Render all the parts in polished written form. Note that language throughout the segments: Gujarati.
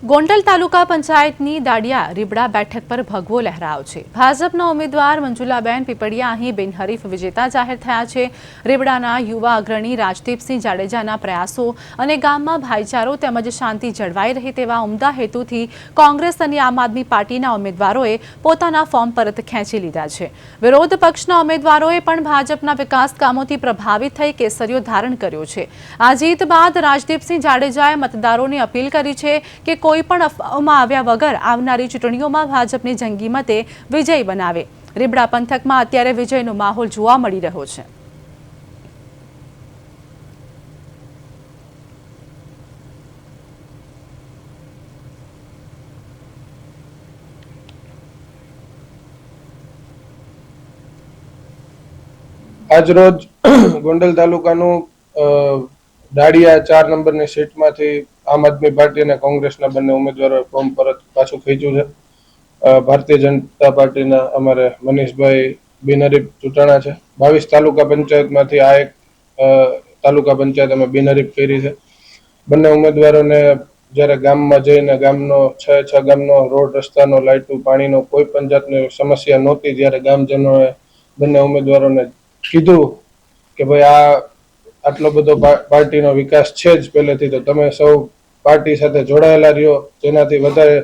ગોંડલ તાલુકા પંચાયતની દાડિયા રીબડા બેઠક પર ભગવો લહેરાયો છે। ભાજપના ઉમેદવાર મંજુલાબેન પીપળિયા અહીં બિનહરીફ વિજેતા જાહેર થયા છે। રીબડાના યુવા અગ્રણી રાજદીપસિંહ જાડેજાના પ્રયાસો અને ગામમાં ભાઈચારો તેમજ શાંતિ જળવાઈ રહે તેવા ઉમદા હેતુથી કોંગ્રેસ અને આમ આદમી પાર્ટીના ઉમેદવારોએ પોતાના ફોર્મ પરત ખેંચી લીધા છે। વિરોધ પક્ષના ઉમેદવારોએ પણ ભાજપના વિકાસ કામોથી પ્રભાવિત થઈ કેસરીઓ ધારણ કર્યો છે। આ જીત બાદ રાજદીપસિંહ જાડેજાએ મતદારોને અપીલ કરી છે કે કોઈ પણ અફવાઓમાં આવ્યા વગર આવનારી ચૂંટણીઓમાં ભાજપને જંગી મતે વિજય બનાવે। રીબડા પંથકમાં અત્યારે વિજયનો માહોલ જોવા મળી રહ્યો છે। આજરોજ ગોંડલ તાલુકાનું દાડિયા 4 નંબરની સીટમાંથી આમ આદમી પાર્ટી અને કોંગ્રેસના બંને ઉમેદવારોએ ફોર્મ પરત પાછું ખેંચ્યું છે। ભારતીય જનતા પાર્ટીના અમારે મનીષભાઈ બિનહરીફ ચૂંટાણા છે। 22 તાલુકા પંચાયતમાંથી આ એક તાલુકા પંચાયત અમે બિનહરીફ કરી છે। બંને ઉમેદવારોને જ્યારે ગામમાં જઈને ગામનો 6 ગામનો રોડ રસ્તાનો લાઇટો પાણીનો કોઈ પણ જાતની સમસ્યા નહોતી, જ્યારે ગામજનોએ બંને ઉમેદવારોને કીધું કે ભાઈ આટલો બધો પાર્ટીનો વિકાસ છે જ પહેલેથી, તો તમે સૌ પાર્ટી સાથે જોડાયેલા રહ્યો, જેનાથી વધારે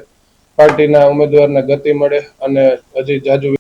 પાર્ટીના ઉમેદવારને ગતિ મળે અને હજી જાજુ